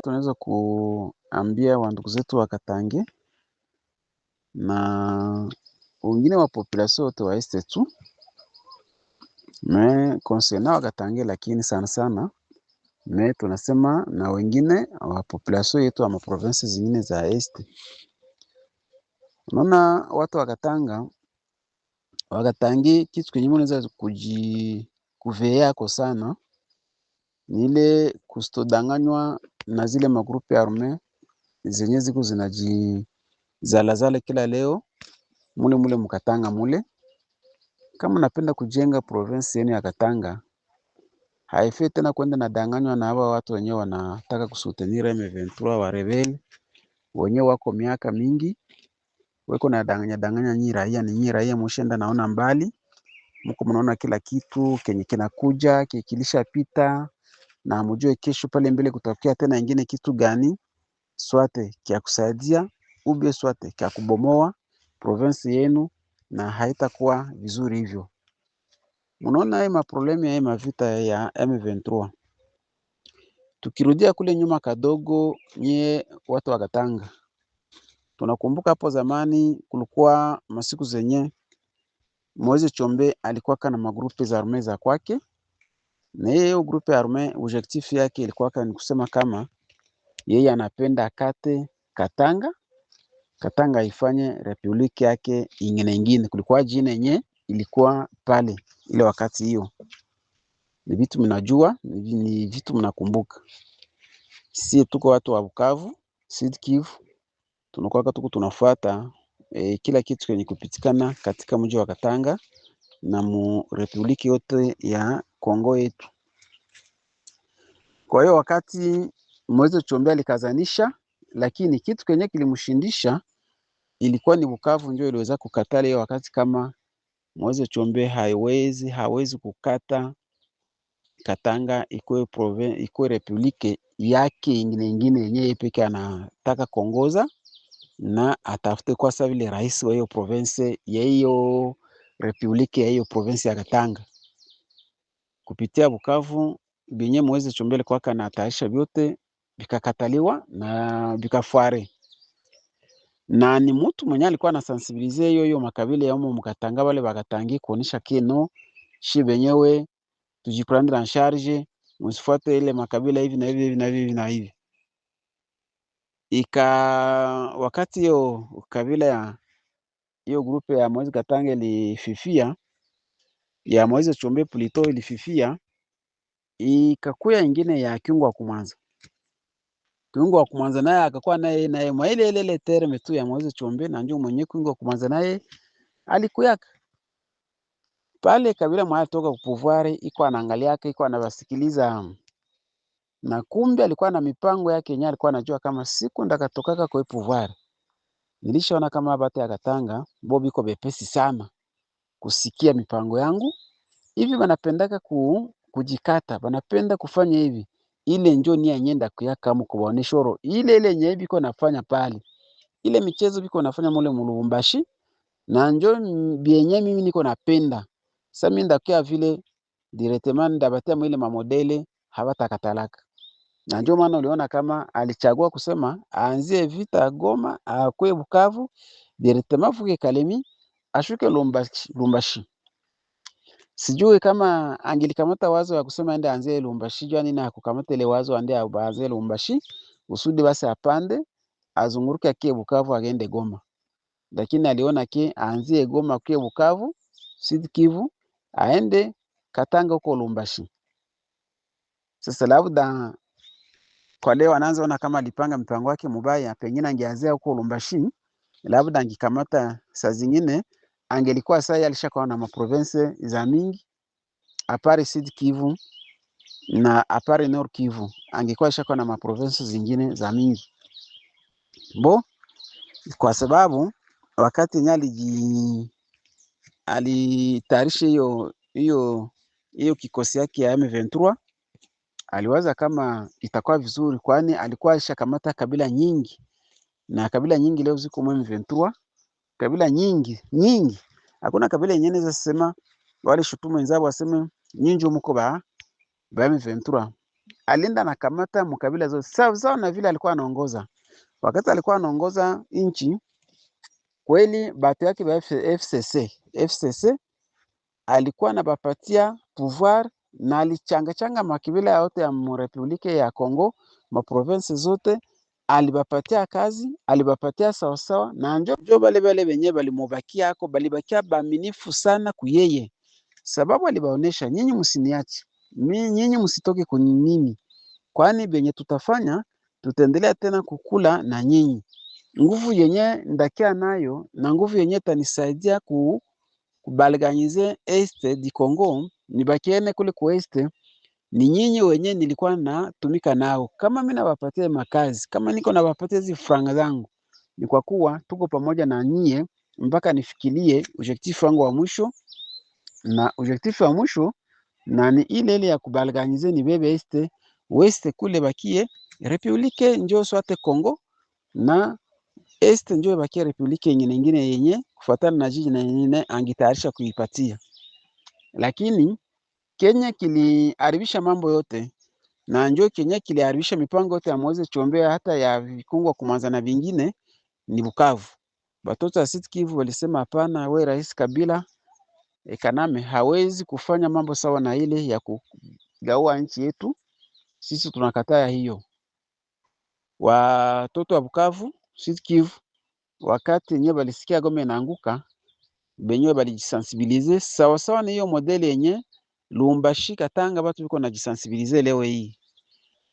Tunaweza kuambia wandugu zetu wa Katange na wengine wa population wote wa este tu me concernant wa Katange, lakini sana sana me tunasema na wengine wa population yetu wa maprovince zingine za este. Unaona watu wa Katanga, wa Katange, kitu kenye unaweza kuveyako sana ni ile kustodanganywa na zile magrupe arme zenye ziko zinajizalazala kila leo mule mukatanga mule. Kama napenda kujenga province yenu ya Katanga, haifai tena kwenda na danganywa na hawa watu wenyewe wanataka kusutenir M23 wa rebel wenyewe wako miaka mingi weko na danganya nyi raia. Ni nyi raia mushenda naona mbali, mko mnaona kila kitu kenye kinakuja kikilisha pita, na mjue kesho pale mbele kutokea tena ingine kitu gani swate kia kusaidia ubie swate kia kubomoa province yenu, na haitakuwa vizuri hivyo. Unaona hii maproblemu ya hii mavita ya M23. Tukirudia kule nyuma kadogo, nye watu wa Katanga, tunakumbuka hapo zamani kulikuwa masiku zenye Moise Chombe alikuwa kana magrupe za arme za kwake, na hiyo grupe ya arme objectif yake ilikuwa ni kusema kama yeye anapenda akate Katanga ifanye republiki yake ingine. Kulikuwa jina yenye ilikuwa pale ile wakati hiyo. Ni vitu mnajua, ni vitu mnakumbuka. Sisi tuko watu wa Bukavu, Sud Kivu, tunakuwa tuko tunafuata kila kitu kenye kupitikana katika mji wa Katanga na mu republiki yote ya Kongo yetu. Kwa hiyo wakati Moise Chombe alikazanisha, lakini kitu kenye kilimshindisha ilikuwa ni Bukavu ndio iliweza kukatala hiyo wakati, kama Moise Chombe hawezi kukata Katanga ikuwe republike yake ingine yenyewe peke anataka kuongoza, na atafute kwa sababu vile rais wa hiyo province ya hiyo republike ya hiyo province ya Katanga kupitia Bukavu. Binye Moise Chombe alikuwa kanataisha vyote vikakataliwa na vikafare, na ni mtu mwenye alikuwa na sensibilize hiyo makabila ya umo mkatanga wale bakatangi kuonesha keno shi benyewe tujiprendre en charge, msifuate ile makabila hivi na hivi na hivi na hivi. Wakati hiyo kabila ya hiyo grupe ya Moise Katanga ilififia, ya Moise Chombe Plito ilififia, ikakuya ingine ya Kiungo wa Kumwanza. Kiungo wa Kumwanza naye akakuwa naye mwa ile terme tu ya Moise Chombe, na ndio mwenye Kiungo wa Kumwanza naye alikuyaka pale kabila mwa toka kupouvoir, iko anaangalia yake, iko anawasikiliza, na kumbe alikuwa na mipango yake yenyewe. Alikuwa anajua kama siku ndakatokaka kwa pouvoir, nilishaona kama bata ya Katanga bobi iko bepesi sana kusikia mipango yangu. Hivi wanapendaka kujikata, wanapenda kufanya hivi, ile njoo ni anyenda kuyaka mu kubaonesha oro ile yenye biko nafanya pale, ile michezo biko nafanya mule Lubumbashi, na njoo bienye mimi niko napenda. Sasa mimi ndakia vile directement ndabatia mwile mamodele hawatakatalaka, na ndio maana uliona kama alichagua kusema aanzie vita Goma, akwe Bukavu, directement fuke Kalemi, ashuke Lubumbashi. Sijui kama angelikamata wazo ya kusema ende anzie Lubumbashi, jua nini hakukamata ile wazo ande aanzie Lubumbashi usudi basi apande azunguruke akie Bukavu agende Goma. Lakini aliona ke aanzie Goma akie Bukavu, Sud Kivu, aende Katanga huko Lubumbashi. Sasa labda kwa leo anaanza ona kama alipanga mpango wake mubaya, pengine angeanzia huko Lubumbashi, labda angikamata saa zingine angelikuwa sasa alishakuwa na maprovince za mingi apare Sud Kivu na apare Nord Kivu, angekuwa ashakuwa na maprovince zingine za mingi. Kwa sababu wakati nyali alitayarisha hiyo kikosi yake ya M23, aliwaza kama itakuwa vizuri, kwani alikuwa alishakamata kabila nyingi, na kabila nyingi leo ziko M23, kabila nyingi. Hakuna kabila yenyewe inaweza sema wale shutumu wenzao waseme nyinyi mko ba M23. alienda na kamata mkabila zote sawa na vile alikuwa anaongoza. Wakati alikuwa anaongoza nchi kweli, batu yake ba FCC alikuwa anabapatia pouvoir na alichangachanga makabila yote ya Republike ya Congo, maprovince zote alibapatia kazi, alibapatia sawasawa, na njo bale benye balimubakia ako balibakia baaminifu sana kuyeye, sababu alibaonesha, nyinyi msiniache nyinyi, msitoke kwenye mimi, kwani benye tutafanya tutaendelea tena kukula na nyinyi. Nguvu yenye ndakia nayo na nguvu yenye tanisaidia kubalganize este di Congo, nibakiene kule ku este, ni nyinyi wenye nilikuwa natumika nao. Kama mimi nawapatia makazi, kama niko nawapatia hizi franga zangu, ni kwa kuwa tuko pamoja na nyie mpaka nifikirie objectif wangu wa mwisho, na objectif wa mwisho na ni ile ya kubalganize ni bebe este weste kule bakie Republike njo swate Congo, na este njo bakie Republike nyingine yenye kufuatana na jiji na yenye angitayarisha kuipatia. Lakini Kenya kiliharibisha mambo yote, na njo Kenya kiliharibisha mipango yote ya Moise Chombe, hata ya vikungwa kumanza na vingine ni Bukavu. Batoto wa Sud Kivu walisema hapana, we Rais Kabila Kaname hawezi kufanya mambo sawa na ile ya kugaua nchi yetu, sisi tunakataa hiyo. Watoto wa Bukavu, Sud Kivu, wakati yenyewe balisikia Goma inaanguka, benyewe balijisensibilize sawa na hiyo modeli yenye Lubumbashi, Katanga batu biko najisensibilize leo hii.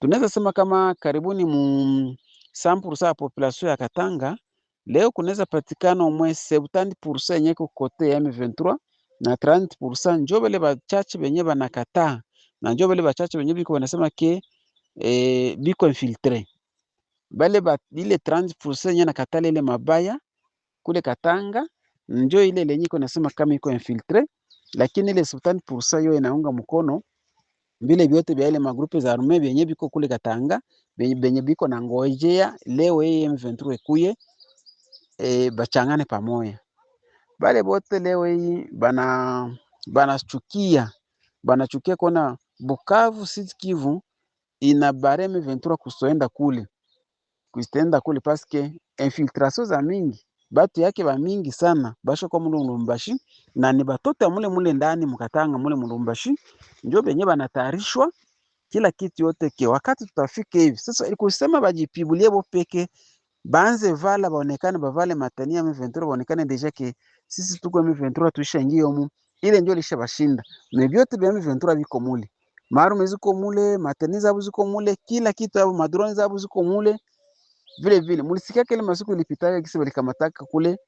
Tunaweza sema kama karibuni 100% ya population ya Katanga leo kunaweza patikana umwe 70% yenye kote ya M23 na 30% njo bale bachache benye banakataa, na njo bale bachache benye biko wanasema ke biko infiltre. Bale ile 30% yenye nakatala ile mabaya kule Katanga njo ile lenye nasema kama iko infiltre, lakini ile 70% yo inaunga mkono vile vyote vya ile magrupe za arme benye biko kule Katanga, benye biko na ngojea leo hii M23 kuye bachangane pamoja. Bale bote leo hii banachukia kona Bukavu Sud Kivu ina bare M23 kusoenda kule paske infiltration za mingi batu yake ba mingi sana basho kwa Lubumbashi, na ni batoto mule ndani mukatanga mule Lubumbashi njo benye banatayarishwa kila kitu yote ke wakati tutafika hivi sasa, ikusema bajipibulie bo peke banze vala baonekane bavale matania M23 baonekane deja ke sisi tuko M23 tuisha ingio mu ile ndio lisha bashinda, na vyote vya M23 biko mule, marume ziko mule, matani zabu ziko mule, kila kitu hapo, madrone zabu ziko mule. Vile mulisikia kile masiku ilipitaga kisi walikamataka kule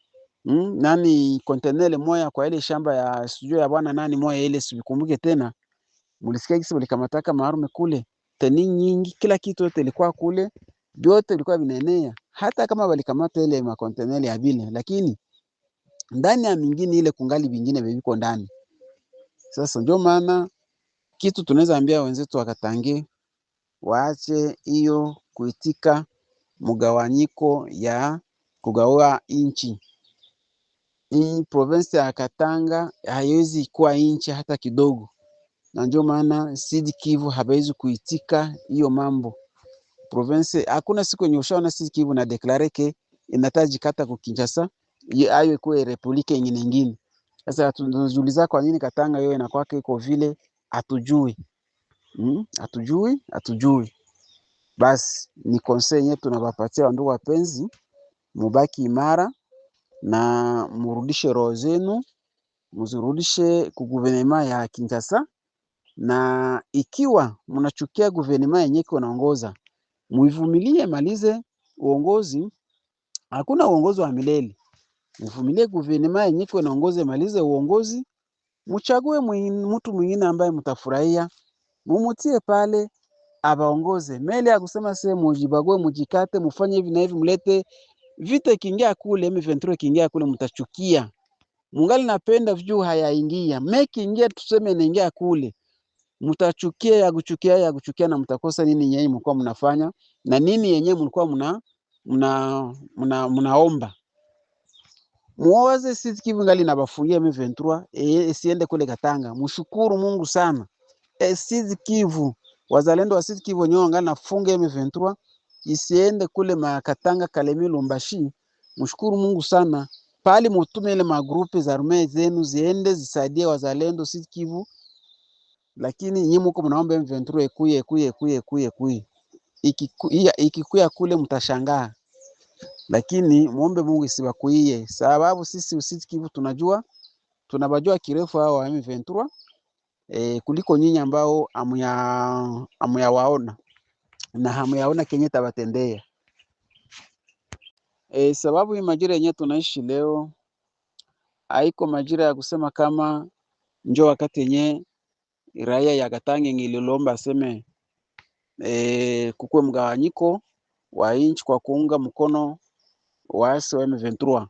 nani container moya kwa ile shamba ya sijui ya bwana nani moya ile sikumbuke tena, mulisikia kisi walikamataka marume kule, tani nyingi, kila kitu yote ilikuwa kule, vyote vilikuwa vinaenea, hata kama walikamata ile ma container ya vile, lakini ndani ya mingine ile kungali vingine viko ndani. Sasa ndio maana kitu tunaweza ambia wenzetu wakatange waache hiyo kuitika mugawanyiko ya kugawa inchi. Hii province ya Katanga haiwezi kuwa inchi hata kidogo, na ndio maana Sud Kivu hawezi kuitika hiyo mambo. Province hakuna siku yenye ushaona Sud Kivu na declare ke inataji kata ku Kinshasa ayo kwa republique nyingine. Sasa tunajiuliza kwa nini Katanga yeye inakuwa iko vile, hatujui. Hatujui. Basi ni conseil yetu tunawapatia ndugu wapenzi, mubaki imara na murudishe roho zenu, mzurudishe ku gouvernement ya Kinshasa, na ikiwa mnachukia gouvernement yenyewe inaongoza, muivumilie malize uongozi. Hakuna uongozi wa milele. Mvumilie gouvernement yenyewe inaongoza, malize uongozi, mchague mtu mwingine ambaye mtafurahia, mumutie pale abaongoze. Mele ya kusema sasa mujibague, mujikate, mufanye hivi na hivi, mlete vita kingia kule, M23 kingia kule, mtachukia. Mungali napenda viju hayaingia. Meki ingia tuseme inaingia kule, mtachukia, ya kuchukia, na mtakosa nini yenyewe mlikuwa mnafanya na nini yenyewe mlikuwa mnaomba. Muoze Sud Kivu ngali na bafungia M23 siende kule Katanga. Mshukuru Mungu sana. Sud Kivu wazalendo wa Sud Kivu wenyewe wangali nafunga M23 isiende kule Makatanga, Kalemi, Lumbashi. Mshukuru Mungu sana. Pali mutume ile magrupe za arme zenu ziende zisaidie wazalendo Sud Kivu, lakini nyinyi mko mnaomba M23 ekuye. Ikikuya kule mtashangaa. Lakini muombe Mungu isibakuie, sababu sisi Sud Kivu tunabajua kirefu hao wa M23 kuliko nyinyi ambao amuyawaona na hamuyaona kenye tabatendea. Sababu hii majira yenyewe tunaishi leo haiko majira ya kusema kama njo wakati yenye raia ya Katange ngililomba aseme kukue mgawanyiko wa inchi kwa kuunga mkono waasi wa M23.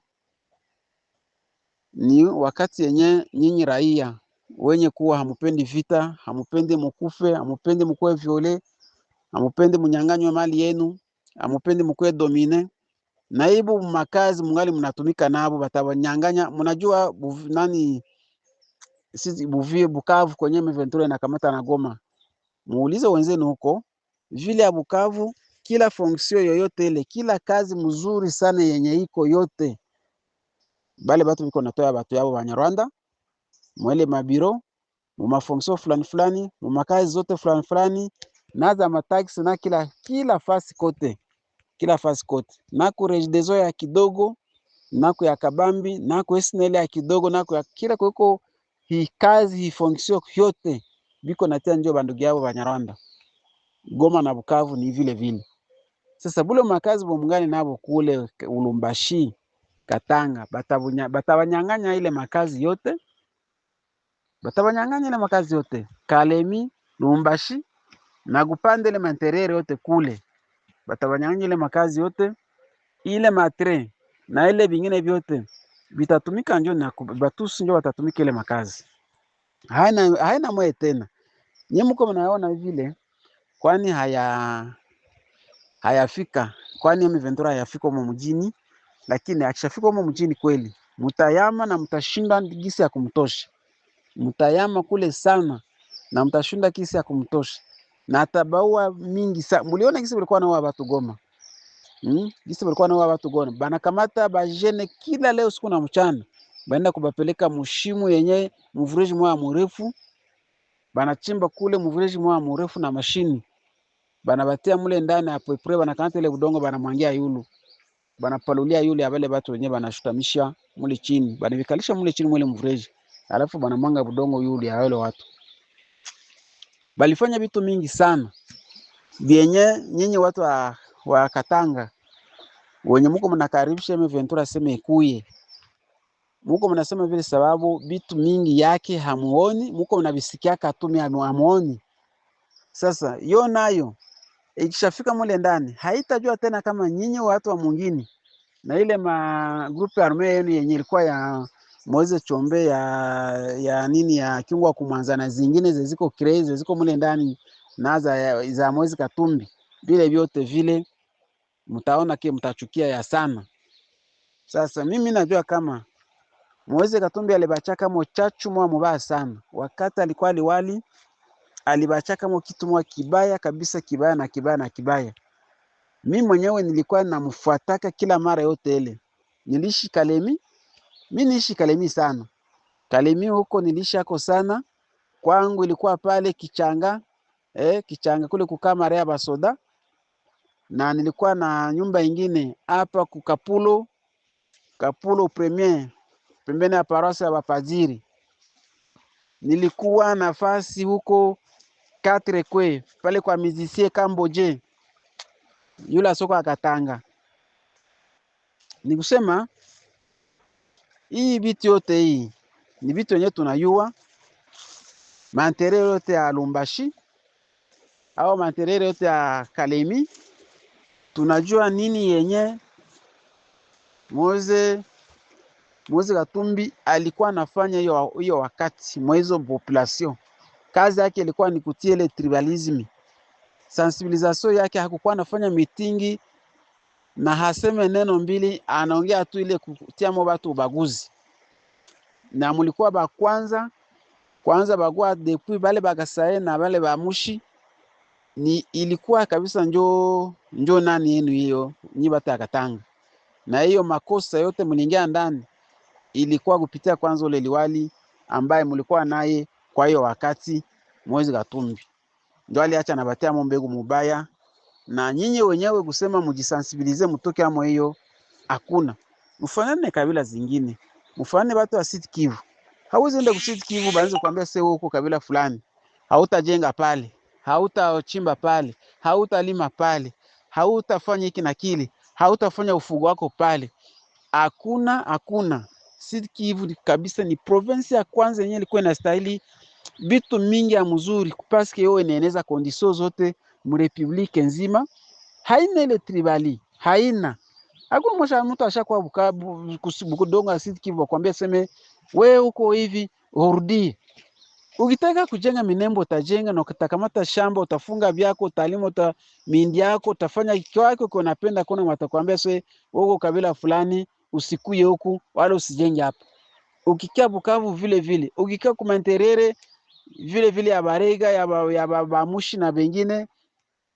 Ni wakati yenye nyinyi raia wenye kuwa hamupendi vita, hamupendi mukufe, hamupendi mukue viole, hamupendi munyanganywe mali yenu, hamupendi mukue domine, na hibu makazi mungali mnatumika nabo batabanyanganya. Mnajua sisi Bukavu kwenye M23 inakamata na Goma. Muulize wenzenu huko vile ya Bukavu, kila fonksio yoyote ile, kila kazi mzuri sana yenye iko yote, bale batu biko natoya batu yabo Banyarwanda mwele mabiro mu mafonksio fulani mu makazi zote fulani na za mataxi na kila fasi kote, na ku rejidezo ya kidogo, na ku ya kabambi, na ku SNL ya kidogo, na ku ya kila kuko hii kazi hii fonksio yote biko natia njo bandugu yabo Banyarwanda. Goma na Bukavu ni vile. Sasa bule makazi bomungani nabo kule Ulumbashi, Katanga, batabanyanganya ile makazi yote. Kalemi, Lumbashi na kupande ile manterere yote kule. Batabanyanganya ile makazi yote. Ile matre na ile vingine vyote bitatumika njo na batusi njo batatumika ile makazi. Haina mwe tena. Nyinyi mko mnaona vile kwani hayafika, kwani M23 hayafika huko mjini, lakini akishafika huko mjini kweli mutayama na mtashinda gisi ya kumtosha. Mutayama kule sana na mtashinda gisi ya kumtosha, na atabaua mingi sana. Muliona gisi walikuwa nao watu Goma, gisi walikuwa nao watu Goma, banakamata bajene kila leo siku na mchana, baenda kubapeleka mushimu yenye mvureji mwa mrefu, banachimba kule mvureji mwa mrefu na mashini banabatia mule ndani hapo ipre, banakamata ile udongo banamwangia yulu, banapalulia yule abale batu wenyewe banashutamisha mule chini, banavikalisha mule chini mule mvureji, alafu banamwanga budongo yule ya wale watu. Balifanya vitu mingi sana vyenye nyinyi watu wa Katanga wenye muko mnakaribisha M23 sema ikuye, muko mnasema vile sababu vitu mingi yake hamuoni, muko mnavisikia katumi hamuoni. Sasa yo nayo ikishafika mule ndani haitajua tena kama nyinyi watu wa mwingine, na ile magrupu arme yenu yenye ilikuwa ya Moise Chombe ya Kingwa Kumwanza na zingine ziko crazy ziko mule ndani na za Moise Katumbi, vile vyote vile mtaona ke mtachukia ya sana. Sasa mimi najua kama Moise Katumbi alibachaka mochachu mwa mubaya sana, wakati alikuwa liwali alibachaka mo kitu mwa kibaya kabisa, kibaya. Mimi mwenyewe nilikuwa namfuataka kila mara yote ile. Niliishi Kalemi, mimi niishi Kalemi sana. Kalemi huko nilishako sana. Kwangu ilikuwa pale Kichanga, Kichanga kule kukaa Maria Basoda. Na nilikuwa na nyumba ingine hapa Kapulo Premier, pembeni ya paroisse ya Bapadiri. Nilikuwa nafasi huko 4 kwe pale kwa musicien Kamboje yule soko akatanga. Nikusema hii vitu yote hii ni vitu yenye tunayua, manterere yote ya Lumbashi au manterere yote ya Kalemi, tunajua nini yenye Moise Katumbi alikuwa anafanya hiyo wakati mwezo population. Kazi yake ilikuwa ni kutia ile tribalism. Sensibilisation yake hakukuwa anafanya mitingi na haseme neno mbili, anaongea tu ile kutia mo watu ubaguzi. Na mulikuwa ba kwanza bagua depuis bale bagasaye na bale ba mushi ni ilikuwa kabisa njo nani yenu hiyo nyi bata ya Katanga, na hiyo makosa yote mliingia ndani ilikuwa kupitia kwanza ule liwali ambaye mlikuwa naye kwa hiyo wakati Moise Katumbi ndio aliacha nabatia mbegu mubaya, na nyinyi wenyewe kusema mujisensibilize mtoke amo hiyo hakuna. Mfanane kabila zingine, mfanane watu wa Sud Kivu. Hauwezi enda ku Sud Kivu baanze kuambia sasa huko kabila fulani hautajenga pale, hautachimba pale, hautalima pale, hautafanya hiki na kile, hautafanya ufugo wako pale. Hakuna. Sud Kivu kabisa ni province ya kwanza yenyewe ilikuwa inastahili bitu mingi ya mzuri paske yo inaeneza kondisio zote mu republique nzima. Haina ile tribali, haina. Hakuna mmoja mtu ashakuwa Bukavu Bukudonga Sud Kivu akwambia seme wewe uko hivi urudi. Ukitaka kujenga Minembo utajenga, na ukitakamata shamba utafunga vyako, utalima mindi yako, utafanya kiwako uko unapenda. Kuna watakwambia sasa wewe kabila fulani usikuye huku wala usijenge hapa. Ukikaa Bukavu vile vile, ukikaa Kumanterere vile vile, ya Barega ya Bamushi na bengine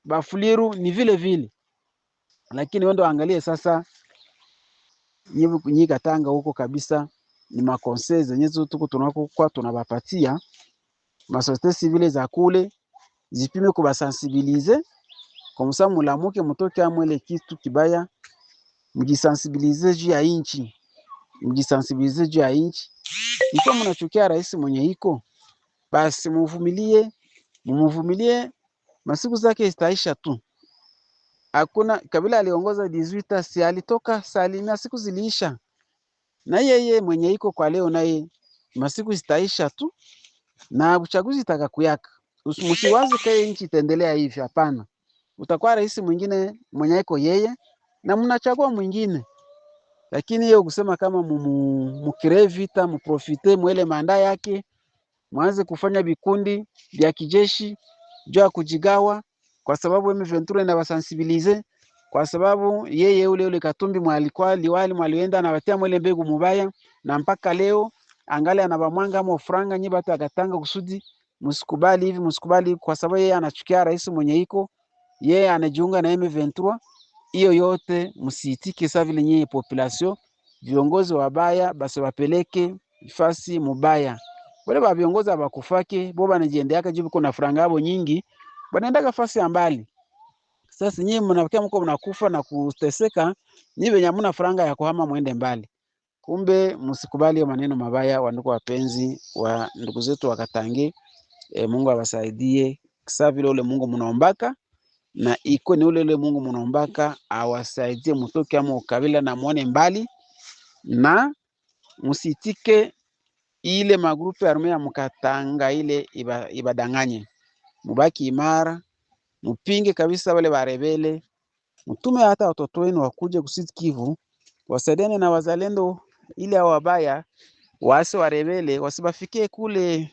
Bafuliru ni vile vile. Lakini wendo angalie sasa nyi Katanga huko kabisa ni makonsei zenye tuko tunakokuwa tunabapatia masosiete civile za kule zipime kubasensibilize komsa mulamuke mutoke amwele kitu kibaya, mjisensibilize juu ya inchi, mjisensibilize juu ya inchi. Ikiwa mnachukia rais mwenye iko basi mumuvumilie, masiku zake zitaisha tu. Hakuna Kabila aliongoza 18 si alitoka salimia, siku ziliisha. Na yeye mwenye iko kwa leo naye masiku zitaisha tu na uchaguzi itakakuyaka. Msiwazi kae nchi itaendelea hivi, hapana. Utakuwa rais mwingine mwenye iko yeye na mnachagua mwingine. Lakini hiyo kusema kama mukire vita muprofite mwele manda yake, mwanze kufanya vikundi vya kijeshi jua kujigawa, kwa sababu M23 inawasensibilize, kwa sababu yeye ule Katumbi mwalikuwa liwali mwalienda na watia mwele mbegu mubaya, na mpaka leo angali anabamwanga mo franga nyi batu akatanga kusudi msikubali hivi, kwa sababu yeye anachukia rais mwenye iko, yeye anajiunga na M23. Hiyo yote msiitike sawa vile nyinyi population. Viongozi wabaya basi wapeleke fasi mubaya. Wale ba viongozi abakufake bo banajiendeaka jibu kuna franga abo nyingi, banaenda fasi ya mbali. Sasa nyinyi mnafikia mko mnakufa na kuteseka, nyinyi wenye hamna franga ya kuhama muende mbali. Kumbe msikubali hiyo maneno mabaya, wa ndugu wapenzi wa ndugu zetu wakatange. Mungu awasaidie sawa vile ule Mungu mnaombaka, na iko ni ule Mungu mnaombaka awasaidie mtoke ama ukabila na muone mbali, na msitike ile magrupu ya arme ya Mkatanga ile ibadanganye. Mubaki imara, mpinge kabisa wale barebele, mtume hata watoto wenu wakuje ku Sud Kivu wasaidiane na wazalendo ile wabaya, waasi warebele wasibafikie kule